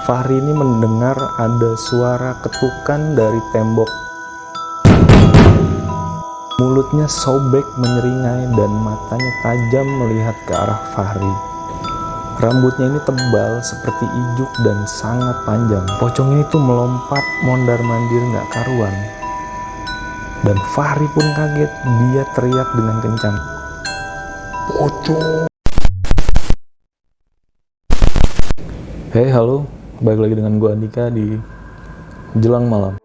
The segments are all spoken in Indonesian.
Fahri ini mendengar ada suara ketukan dari tembok. Mulutnya sobek menyeringai dan matanya tajam melihat ke arah Fahri. Rambutnya ini tebal seperti ijuk dan sangat panjang. Pocong ini tuh melompat mondar-mandir gak karuan. Dan Fahri pun kaget, dia teriak dengan kencang. Pocong! Hey, halo. Balik lagi dengan gue Andika di Jelang Malam.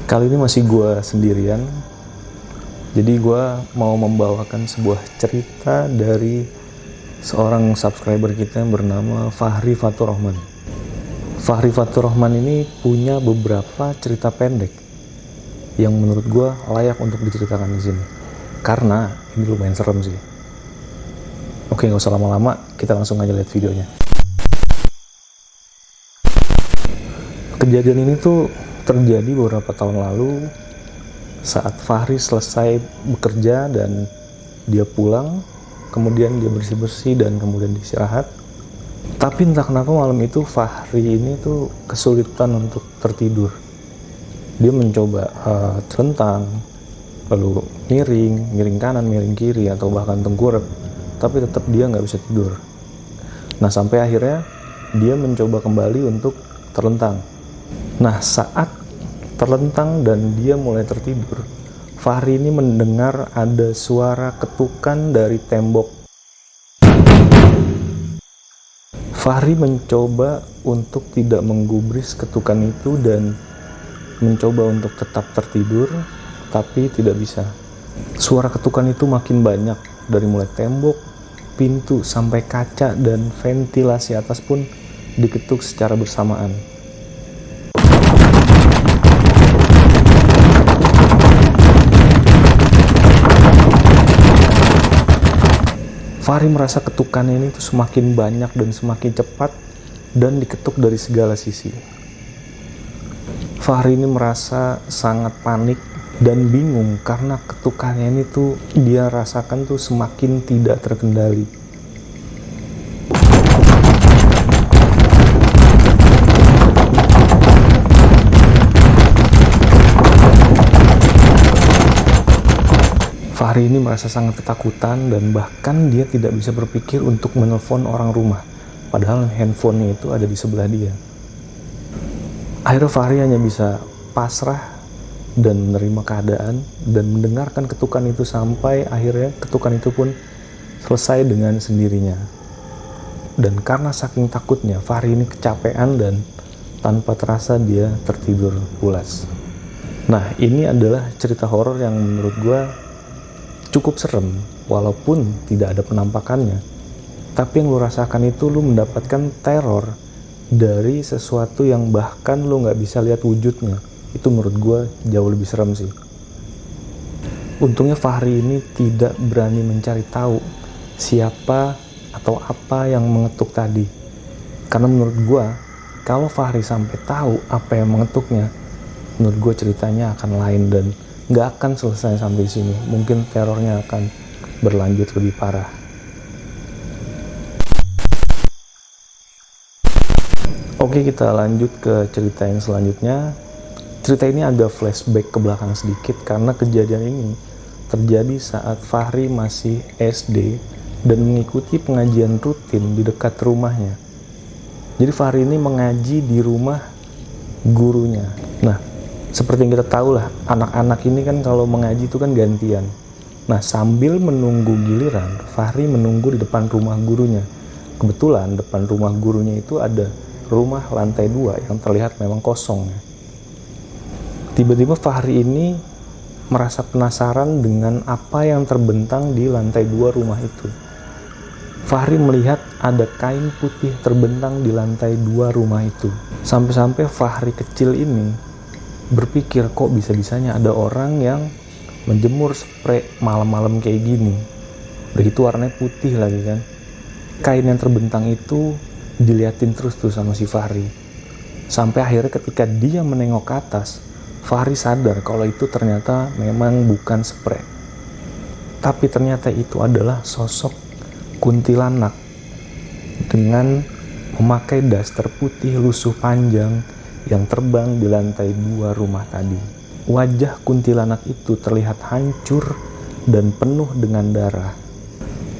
Kali ini masih gue sendirian. Jadi gue mau membawakan sebuah cerita dari seorang subscriber kita yang bernama Fahri Fatur Rahman. Fahri Fatur Rahman ini punya beberapa cerita pendek yang menurut gue layak untuk diceritakan di sini. Karena ini lumayan serem sih. Oke, nggak usah lama-lama, kita langsung aja lihat videonya. Kejadian ini tuh terjadi beberapa tahun lalu saat Fahri selesai bekerja dan dia pulang, kemudian dia bersih-bersih dan kemudian istirahat. Tapi entah kenapa malam itu Fahri ini tuh kesulitan untuk tertidur. Dia mencoba terlentang, lalu miring kanan, miring kiri, atau bahkan tengkurap, tapi tetap dia nggak bisa tidur. Nah, sampai akhirnya dia mencoba kembali untuk terlentang. Nah, saat terlentang dan dia mulai tertidur, Fahri ini mendengar ada suara ketukan dari tembok. Fahri mencoba untuk tidak menggubris ketukan itu dan mencoba untuk tetap tertidur, tapi tidak bisa. Suara ketukan itu makin banyak, dari mulai tembok, pintu, sampai kaca dan ventilasi atas pun diketuk secara bersamaan. Fahri merasa ketukannya ini tuh semakin banyak dan semakin cepat dan diketuk dari segala sisi. Fahri ini merasa sangat panik dan bingung karena ketukannya ini tuh dia rasakan tuh semakin tidak terkendali. Fahri ini merasa sangat ketakutan dan bahkan dia tidak bisa berpikir untuk menelpon orang rumah, padahal handphonenya itu ada di sebelah dia. Akhirnya Fahri hanya bisa pasrah dan menerima keadaan dan mendengarkan ketukan itu sampai akhirnya ketukan itu pun selesai dengan sendirinya. Dan karena saking takutnya, Fahri ini kecapean dan tanpa terasa dia tertidur pulas. Nah, ini adalah cerita horor yang menurut gue cukup serem, walaupun tidak ada penampakannya. Tapi yang lu rasakan itu lu mendapatkan teror dari sesuatu yang bahkan lu nggak bisa lihat wujudnya. Itu menurut gue jauh lebih serem sih. Untungnya Fahri ini tidak berani mencari tahu siapa atau apa yang mengetuk tadi. Karena menurut gue, kalau Fahri sampai tahu apa yang mengetuknya, menurut gue ceritanya akan lain dan nggak akan selesai sampai sini. Mungkin terornya akan berlanjut lebih parah. Oke, kita lanjut ke cerita yang selanjutnya. Cerita ini agak flashback ke belakang sedikit karena kejadian ini terjadi saat Fahri masih SD dan mengikuti pengajian rutin di dekat rumahnya. Jadi Fahri ini mengaji di rumah gurunya. Nah, seperti yang kita tahu lah, anak-anak ini kan kalau mengaji itu kan gantian. Nah, sambil menunggu giliran, Fahri menunggu di depan rumah gurunya. Kebetulan depan rumah gurunya itu ada rumah lantai 2 yang terlihat memang kosong. Tiba-tiba Fahri ini merasa penasaran dengan apa yang terbentang di lantai 2 rumah itu. Fahri melihat ada kain putih terbentang di lantai 2 rumah itu. Sampai-sampai Fahri kecil ini berpikir, kok bisa-bisanya ada orang yang menjemur spray malam-malam kayak gini. Udah gitu warnanya putih lagi kan. Kain yang terbentang itu diliatin terus tuh sama si Fahri. Sampai akhirnya ketika dia menengok ke atas, Fahri sadar kalau itu ternyata memang bukan spray. Tapi ternyata itu adalah sosok kuntilanak dengan memakai daster putih lusuh panjang yang terbang di lantai 2 rumah tadi. Wajah kuntilanak itu terlihat hancur dan penuh dengan darah.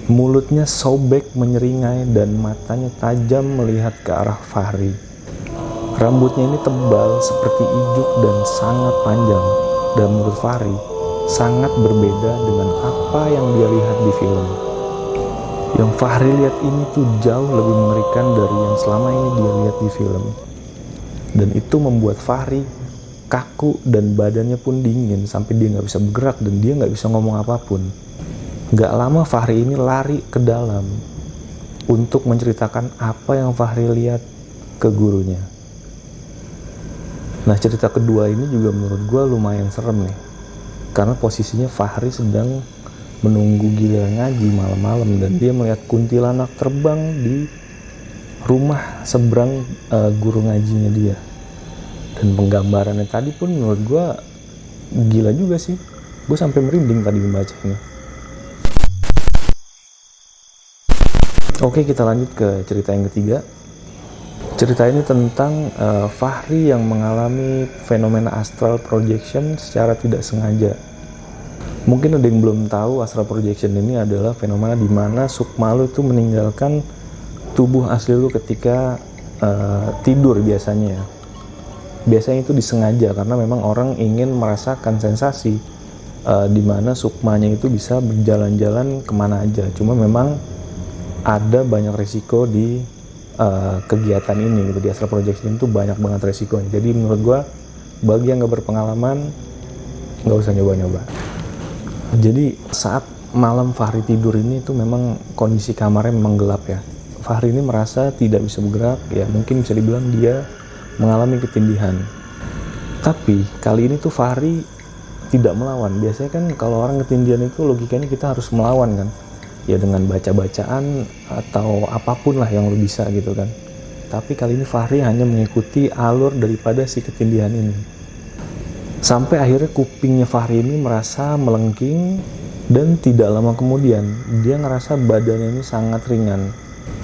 Mulutnya sobek menyeringai dan matanya tajam melihat ke arah Fahri. Rambutnya ini tebal seperti ijuk dan sangat panjang. Dan menurut Fahri, sangat berbeda dengan apa yang dia lihat di film. Yang Fahri lihat ini tuh jauh lebih mengerikan dari yang selama ini dia lihat di film. Dan itu membuat Fahri kaku dan badannya pun dingin sampai dia nggak bisa bergerak dan dia nggak bisa ngomong apapun. Gak lama Fahri ini lari ke dalam untuk menceritakan apa yang Fahri lihat ke gurunya. Nah, cerita kedua ini juga menurut gue lumayan serem nih. Karena posisinya Fahri sedang menunggu giliran ngaji malam-malam dan dia melihat kuntilanak terbang di rumah seberang guru ngajinya dia. Dan penggambarannya tadi pun menurut gue gila juga sih. Gue sampai merinding tadi membacanya. Oke, kita lanjut ke cerita yang ketiga. Cerita ini tentang Fahri yang mengalami fenomena astral projection secara tidak sengaja. Mungkin ada yang belum tahu, astral projection ini adalah fenomena di mana sukma lu itu meninggalkan tubuh asli lu ketika tidur biasanya. Biasanya itu disengaja karena memang orang ingin merasakan sensasi di mana sukmanya itu bisa berjalan-jalan kemana aja. Cuma memang ada banyak resiko di kegiatan ini gitu, di astral projection itu banyak banget resikonya. Jadi menurut gue bagi yang gak berpengalaman gak usah nyoba-nyoba. Jadi saat malam Fahri tidur ini tuh memang kondisi kamarnya memang gelap ya. Fahri ini merasa tidak bisa bergerak, ya mungkin bisa dibilang dia mengalami ketindihan. Tapi kali ini tuh Fahri tidak melawan. Biasanya kan kalau orang ketindihan itu logikanya kita harus melawan kan, ya dengan baca-bacaan atau apapun lah yang lo bisa gitu kan. Tapi kali ini Fahri hanya mengikuti alur daripada si ketindihan ini. Sampai akhirnya kupingnya Fahri ini merasa melengking dan tidak lama kemudian dia ngerasa badannya ini sangat ringan.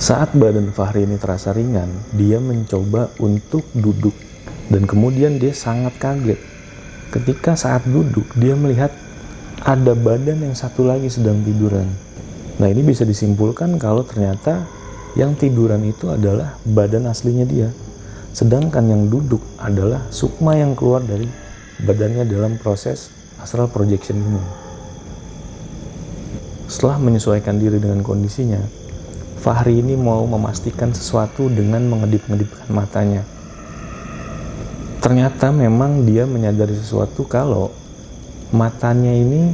Saat badan Fahri ini terasa ringan, dia mencoba untuk duduk dan kemudian dia sangat kaget. Ketika saat duduk dia melihat ada badan yang satu lagi sedang tiduran. Nah, ini bisa disimpulkan kalau ternyata yang tiduran itu adalah badan aslinya dia. Sedangkan yang duduk adalah sukma yang keluar dari badannya dalam proses astral projection ini. Setelah menyesuaikan diri dengan kondisinya, Fahri ini mau memastikan sesuatu dengan mengedip-ngedipkan matanya. Ternyata memang dia menyadari sesuatu kalau matanya ini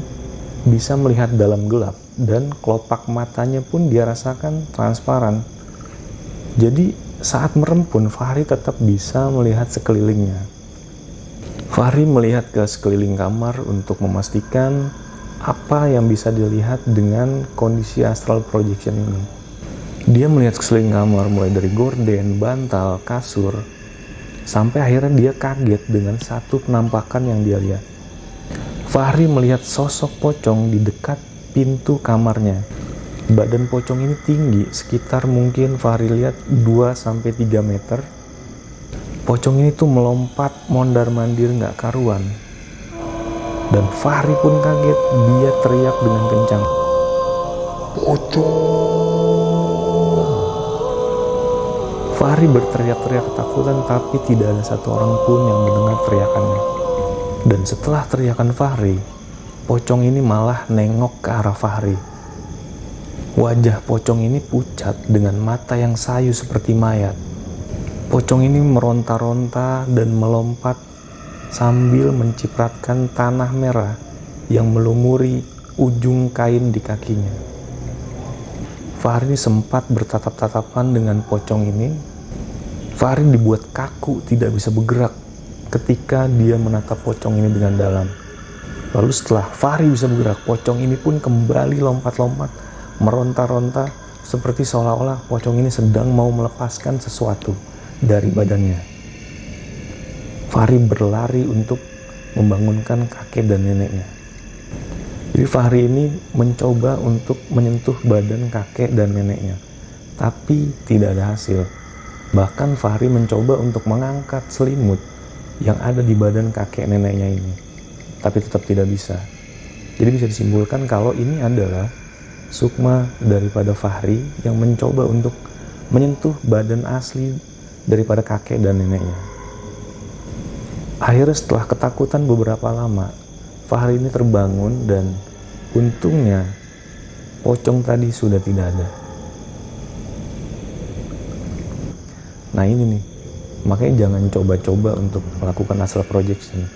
bisa melihat dalam gelap. Dan kelopak matanya pun dia rasakan transparan. Jadi saat merem pun Fahri tetap bisa melihat sekelilingnya. Fahri melihat ke sekeliling kamar untuk memastikan apa yang bisa dilihat dengan kondisi astral projection ini. Dia melihat sekeliling kamar mulai dari gorden, bantal, kasur, sampai akhirnya dia kaget dengan satu penampakan yang dia lihat. Fahri melihat sosok pocong di dekat pintu kamarnya. Badan pocong ini tinggi, sekitar mungkin Fahri lihat 2-3 meter. Pocong ini tuh melompat mondar-mandir gak karuan. Dan Fahri pun kaget, dia teriak dengan kencang. Pocong! Fahri berteriak-teriak ketakutan tapi tidak ada satu orang pun yang mendengar teriakannya. Dan setelah teriakan Fahri, pocong ini malah nengok ke arah Fahri. Wajah pocong ini pucat dengan mata yang sayu seperti mayat. Pocong ini meronta-ronta dan melompat sambil mencipratkan tanah merah yang melumuri ujung kain di kakinya. Fahri sempat bertatap-tatapan dengan pocong ini. Fahri dibuat kaku, tidak bisa bergerak ketika dia menatap pocong ini dengan dalam. Lalu setelah Fahri bisa bergerak, pocong ini pun kembali lompat-lompat, meronta-ronta, seperti seolah-olah pocong ini sedang mau melepaskan sesuatu dari badannya. Fahri berlari untuk membangunkan kakek dan neneknya. Jadi Fahri ini mencoba untuk menyentuh badan kakek dan neneknya, tapi tidak ada hasil. Bahkan Fahri mencoba untuk mengangkat selimut yang ada di badan kakek neneknya ini, tapi tetap tidak bisa. Jadi bisa disimpulkan kalau ini adalah sukma daripada Fahri yang mencoba untuk menyentuh badan asli daripada kakek dan neneknya. Akhirnya setelah ketakutan beberapa lama, Fahri ini terbangun dan untungnya pocong tadi sudah tidak ada. Nah ini nih, makanya jangan coba-coba untuk melakukan astral projection.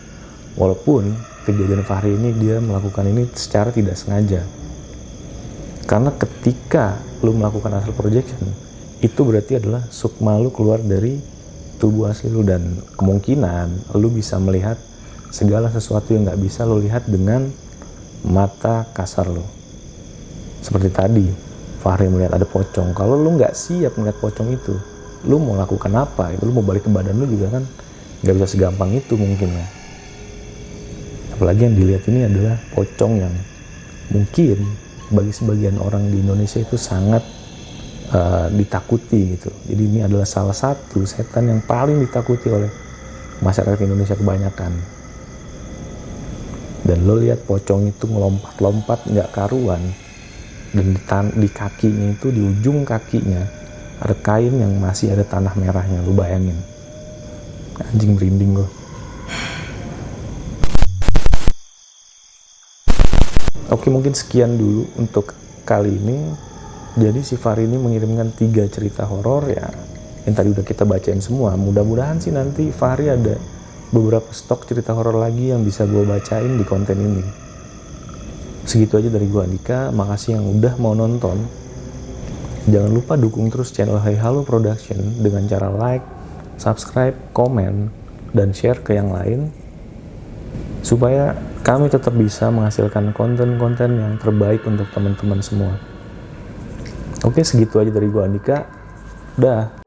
Walaupun kejadian Fahri ini dia melakukan ini secara tidak sengaja. Karena ketika lu melakukan astral projection, itu berarti adalah sukma lu keluar dari tubuh asli lu, dan kemungkinan lu bisa melihat segala sesuatu yang gak bisa lu lihat dengan mata kasar lu. Seperti tadi, Fahri melihat ada pocong. Kalau lu gak siap melihat pocong itu, lu mau lakukan apa? Itu lu mau balik ke badan lu juga kan gak bisa segampang itu mungkin ya. Apalagi yang dilihat ini adalah pocong yang mungkin bagi sebagian orang di Indonesia itu sangat ditakuti gitu. Jadi ini adalah salah satu setan yang paling ditakuti oleh masyarakat Indonesia kebanyakan. Dan lo lihat pocong itu ngelompat-lompat nggak karuan, dan di kakinya itu, di ujung kakinya ada kain yang masih ada tanah merahnya. Lo bayangin, anjing merinding gue. Oke, mungkin sekian dulu untuk kali ini. Jadi si Fahri ini mengirimkan 3 cerita horor ya, yang tadi udah kita bacain semua. Mudah-mudahan sih nanti Fahri ada beberapa stok cerita horor lagi yang bisa gue bacain di konten ini. Segitu aja dari gue Andika, makasih yang udah mau nonton. Jangan lupa dukung terus channel Hai Halo Production dengan cara like, subscribe, komen, dan share ke yang lain, supaya kami tetap bisa menghasilkan konten-konten yang terbaik untuk teman-teman semua. Oke, segitu aja dari gue Andika. Dah.